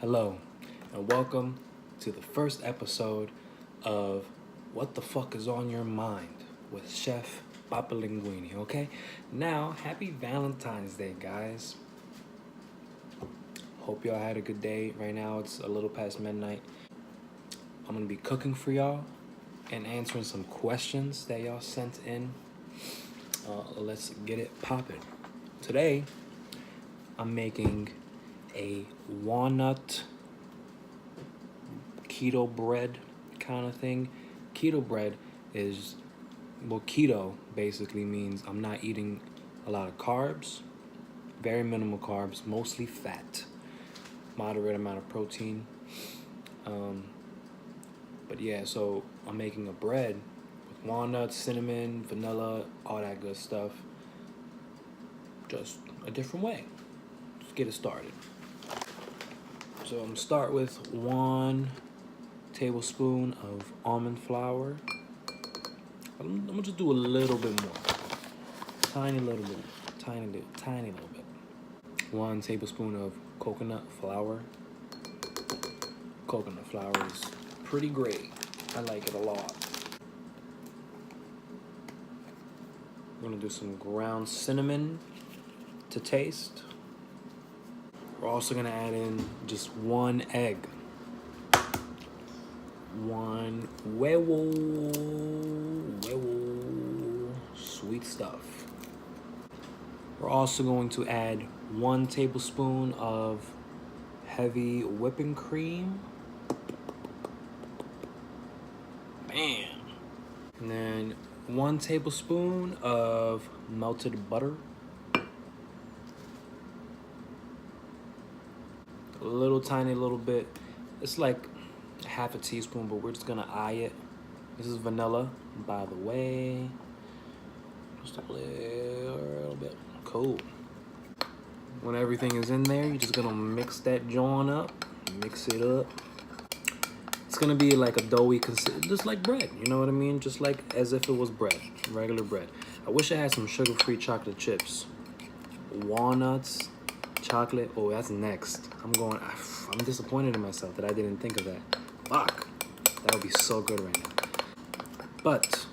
Hello, and welcome to the first episode of What the Fuck is on Your Mind with Chef Papalinguini, okay? Now, happy Valentine's Day, guys. Hope y'all had a good day. Right now, it's a little past midnight. I'm gonna be cooking for y'all and answering some questions that y'all sent in. Let's get it popping. Today, I'm making a walnut keto bread kind of thing. Keto bread is, well, keto basically means I'm not eating a lot of carbs, very minimal carbs, mostly fat, moderate amount of protein. But yeah, so I'm making a bread with walnuts, cinnamon, vanilla, all that good stuff. Just a different way. Let's get it started. So I'm gonna start with 1 tablespoon of almond flour. I'm gonna just do a little bit more. Tiny little bit. 1 tablespoon of coconut flour. Coconut flour is pretty great. I like it a lot. We're gonna do some ground cinnamon to taste. We're also gonna add in just 1 egg. 1 huevo. Sweet stuff. We're also going to add 1 tablespoon of heavy whipping cream. Bam. And then 1 tablespoon of melted butter. A little tiny little bit. It's like half a teaspoon, but we're just gonna eye it. This is vanilla, by the way. Just a little bit. Cool. When everything is in there, you're just gonna mix that joint up. Mix it up. It's gonna be like a doughy just like bread. You know what I mean? Just like as if it was bread, regular bread. I wish I had some sugar-free chocolate chips. Walnuts, chocolate. Oh, that's next. I'm disappointed in myself that I didn't think of that. Fuck. That would be so good right now. But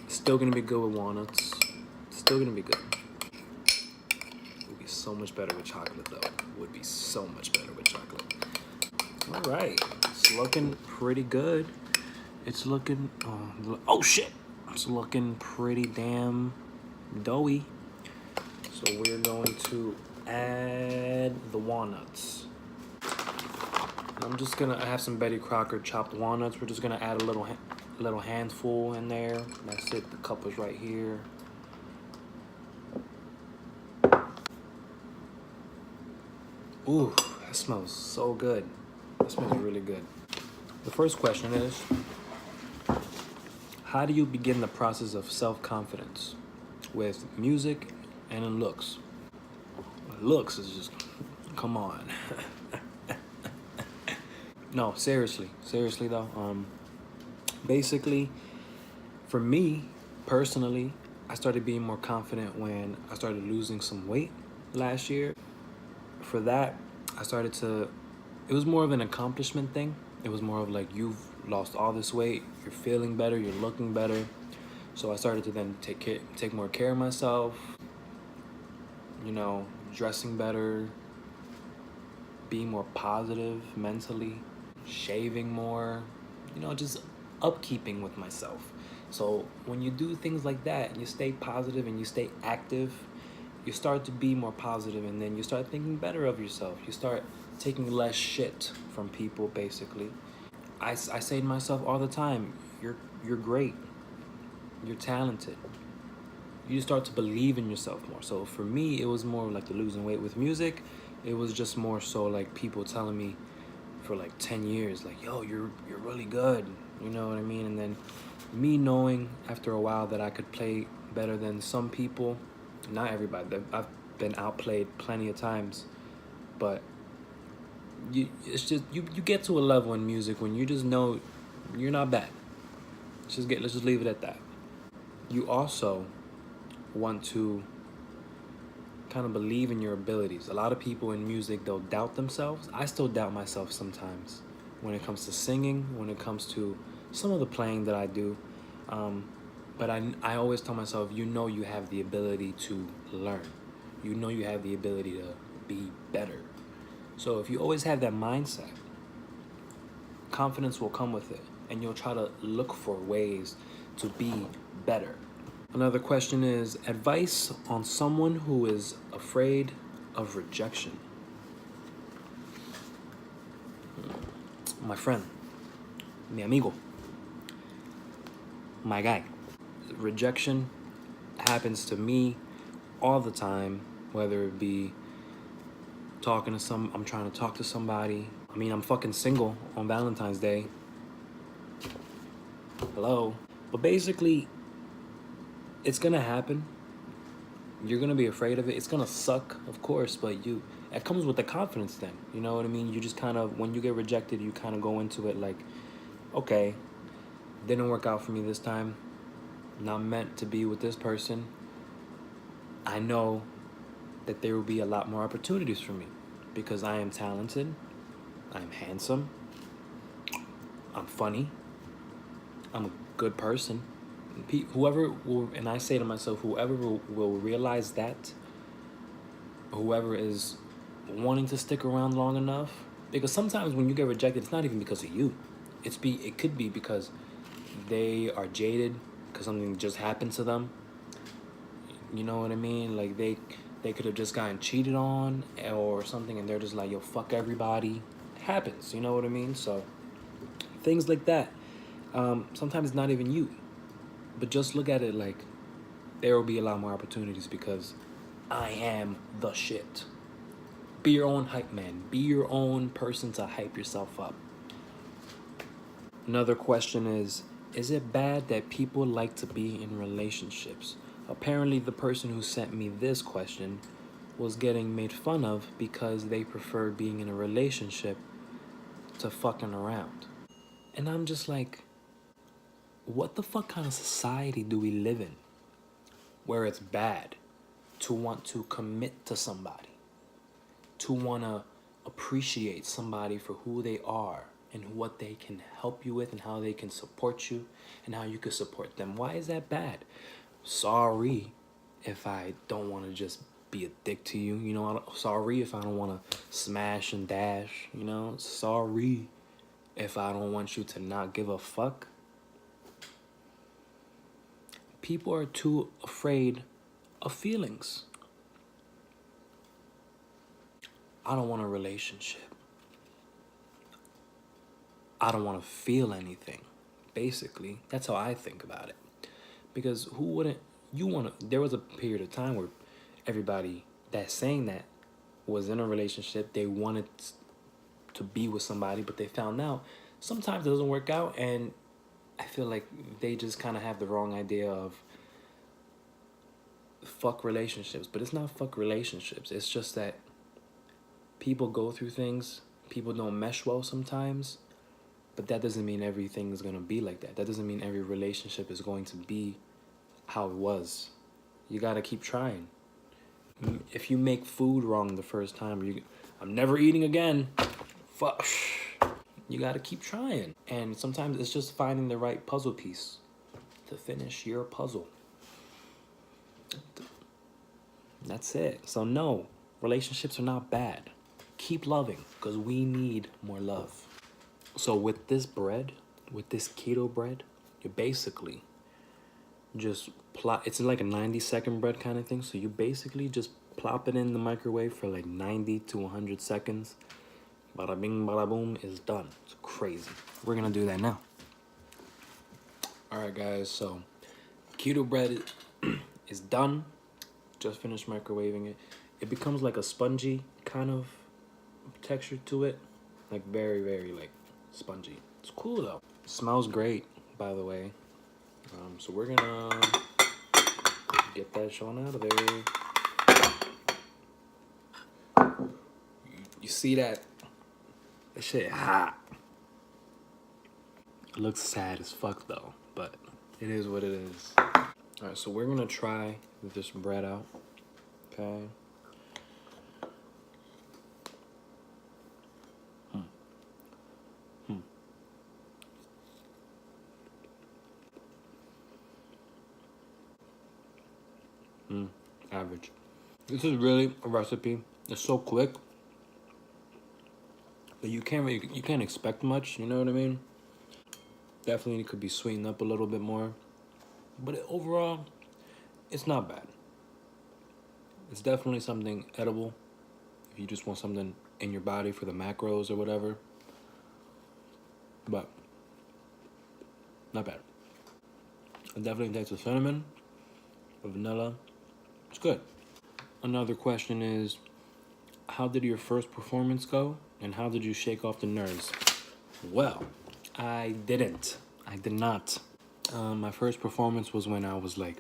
still gonna be good with walnuts. Still gonna be good. Would be so much better with chocolate though. Would be so much better with chocolate. All right, it's looking pretty good. It's looking, oh shit. It's looking pretty damn doughy. So we're going to add the walnuts. I have some Betty Crocker chopped walnuts. We're just gonna add a little handful in there. That's it, the cup is right here. Ooh, that smells so good. That smells really good. The first question is, how do you begin the process of self-confidence with music and in looks? Looks is just, come on. No, seriously though. Basically, for me personally, I started being more confident when I started losing some weight last year. For that, it was more of an accomplishment thing. It was more of like, you've lost all this weight, you're feeling better, you're looking better. So I started to then take more care of myself, you know, dressing better, being more positive mentally, shaving more, you know, just upkeeping with myself. So when you do things like that and you stay positive and you stay active, you start to be more positive, and then you start thinking better of yourself. You start taking less shit from people, basically. I say to myself all the time, you're great. You're talented. You start to believe in yourself more. So for me, it was more like the losing weight. With music, it was just more so like people telling me for like 10 years, like, yo, you're really good. You know what I mean? And then me knowing after a while that I could play better than some people. Not everybody. I've been outplayed plenty of times. But it's just you get to a level in music when you just know you're not bad. Let's just leave it at that. You also want to kind of believe in your abilities. A lot of people in music, they'll doubt themselves. I still doubt myself sometimes when it comes to singing, when it comes to some of the playing that I do. But I always tell myself, you know, you have the ability to learn. You know, you have the ability to be better. So if you always have that mindset, confidence will come with it, and you'll try to look for ways to be better. Another question is advice on someone who is afraid of rejection. My friend, mi amigo, my guy. Rejection happens to me all the time, whether it be I'm trying to talk to somebody. I mean, I'm fucking single on Valentine's Day. Hello. But basically, it's gonna happen. You're gonna be afraid of it. It's gonna suck, of course, but it comes with the confidence thing. You know what I mean? You just kind of, when you get rejected, you kind of go into it like, okay, didn't work out for me this time. Not meant to be with this person. I know that there will be a lot more opportunities for me because I am talented, I'm handsome, I'm funny, I'm a good person. Whoever will, and I say to myself, whoever will realize that, whoever is wanting to stick around long enough, because sometimes when you get rejected, it's not even because of you. It could be because they are jaded, because something just happened to them. You know what I mean? Like they could have just gotten cheated on or something, and they're just like, yo, fuck everybody. It happens, you know what I mean? So things like that. Sometimes it's not even you, but just look at it like there will be a lot more opportunities because I am the shit. Be your own hype man. Be your own person to hype yourself up. Another question is it bad that people like to be in relationships? Apparently, the person who sent me this question was getting made fun of because they prefer being in a relationship to fucking around. And I'm just like, what the fuck kind of society do we live in where it's bad to want to commit to somebody, to want to appreciate somebody for who they are and what they can help you with and how they can support you and how you can support them? Why is that bad? Sorry if I don't want to just be a dick to you, you know. Sorry if I don't want to smash and dash, you know. Sorry if I don't want you to not give a fuck. People are too afraid of feelings. I don't want a relationship. I don't want to feel anything. Basically, that's how I think about it. Because who wouldn't, there was a period of time where everybody that's saying that was in a relationship, they wanted to be with somebody, but they found out sometimes it doesn't work out, and I feel like they just kind of have the wrong idea of fuck relationships. But it's not fuck relationships. It's just that people go through things, people don't mesh well sometimes, but that doesn't mean everything is going to be like that. That doesn't mean every relationship is going to be how it was. You got to keep trying. If you make food wrong the first time, I'm never eating again. Fuck. You got to keep trying. And sometimes it's just finding the right puzzle piece to finish your puzzle. That's it. So no, relationships are not bad. Keep loving, because we need more love. So with this bread, with this keto bread, you basically just it's like a 90-second bread kind of thing. So you basically just plop it in the microwave for like 90 to 100 seconds. Bada bing, bada boom, is done. It's crazy. We're gonna do that now. All right, guys, so keto bread is done. Just finished microwaving it. It becomes like a spongy kind of texture to it. Like very, very like spongy. It's cool though. It smells great, by the way. So we're gonna get that shown out of there. You see that? That shit hot. It looks sad as fuck though, but it is what it is. Alright, so we're gonna try this bread out. Okay. average. This is really a recipe. It's so quick, but you can't expect much. You know what I mean? Definitely it could be sweetened up a little bit more, but overall, it's not bad. It's definitely something edible if you just want something in your body for the macros or whatever. But not bad. It definitely tastes the cinnamon, the vanilla. It's good. Another question is, how did your first performance go, and how did you shake off the nerves? Well, I didn't. I did not. My first performance was when I was like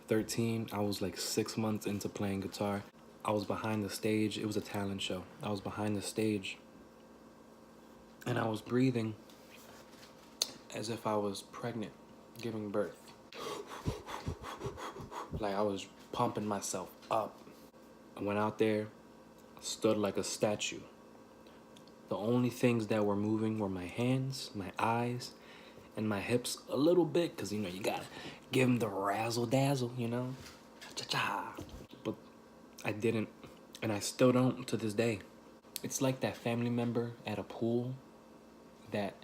13. I was like 6 months into playing guitar. I was behind the stage. It was a talent show. I was behind the stage, and I was breathing as if I was pregnant, giving birth. Like I was pumping myself up. I went out there, stood like a statue. The only things that were moving were my hands, my eyes, and my hips a little bit, because, you gotta give them the razzle-dazzle, Cha-cha. But I didn't, and I still don't to this day. It's like that family member at a pool that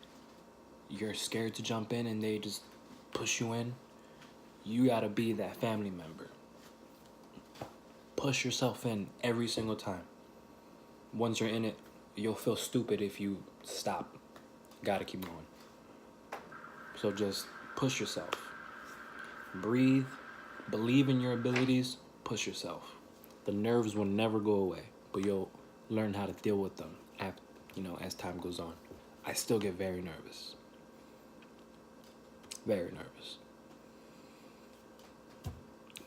you're scared to jump in and they just push you in. You gotta be that family member. Push yourself in every single time. Once you're in it, you'll feel stupid if you stop. Gotta keep going. So just push yourself. Breathe. Believe in your abilities. Push yourself. The nerves will never go away, but you'll learn how to deal with them as time goes on. I still get very nervous. Very nervous.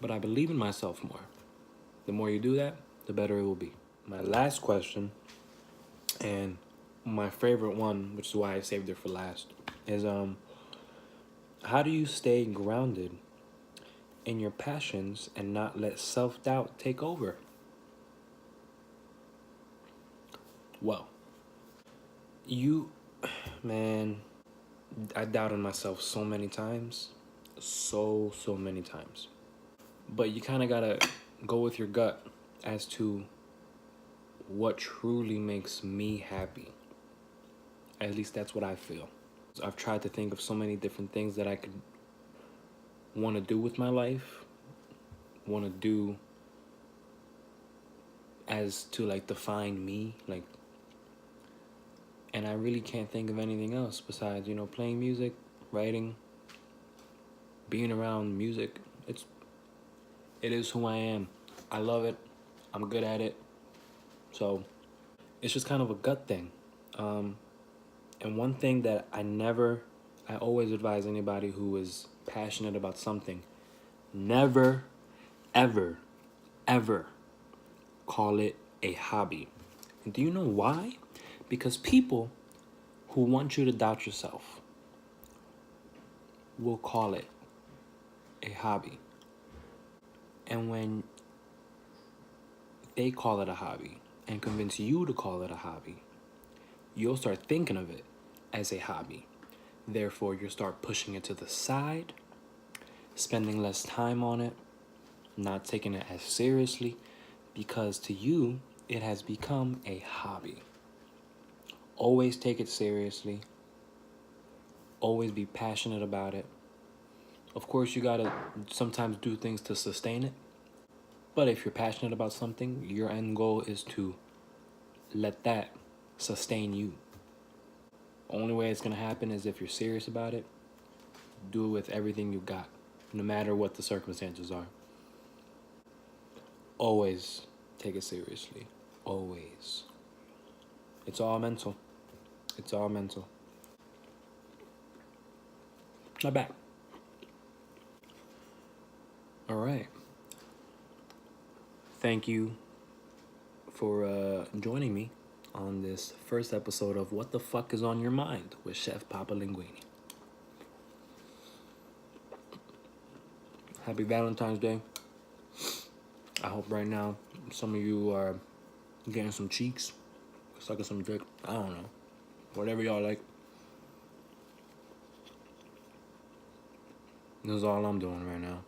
But I believe in myself more. The more you do that, the better it will be. My last question, and my favorite one, which is why I saved it for last, is how do you stay grounded in your passions and not let self-doubt take over? Well, I doubted myself so many times. So many times. But you kind of gotta go with your gut as to what truly makes me happy. At least that's what I feel. So I've tried to think of so many different things that I could want to do with my life, want to do as to define me, and I really can't think of anything else besides, playing music, writing, being around music. It is who I am. I love it. I'm good at it. So it's just kind of a gut thing. And one thing that I always advise anybody who is passionate about something, never, ever, ever call it a hobby. And do you know why? Because people who want you to doubt yourself will call it a hobby. And when they call it a hobby and convince you to call it a hobby, you'll start thinking of it as a hobby. Therefore, you'll start pushing it to the side, spending less time on it, not taking it as seriously, because to you, it has become a hobby. Always take it seriously. Always be passionate about it. Of course, you gotta sometimes do things to sustain it. But if you're passionate about something, your end goal is to let that sustain you. The only way it's gonna happen is if you're serious about it. Do it with everything you got, no matter what the circumstances are. Always take it seriously. Always. It's all mental. It's all mental. Not bad. All right. Thank you for joining me on this first episode of What the Fuck is on Your Mind with Chef Papalinguini. Happy Valentine's Day. I hope right now some of you are getting some cheeks, sucking some dick. I don't know. Whatever y'all like. This is all I'm doing right now.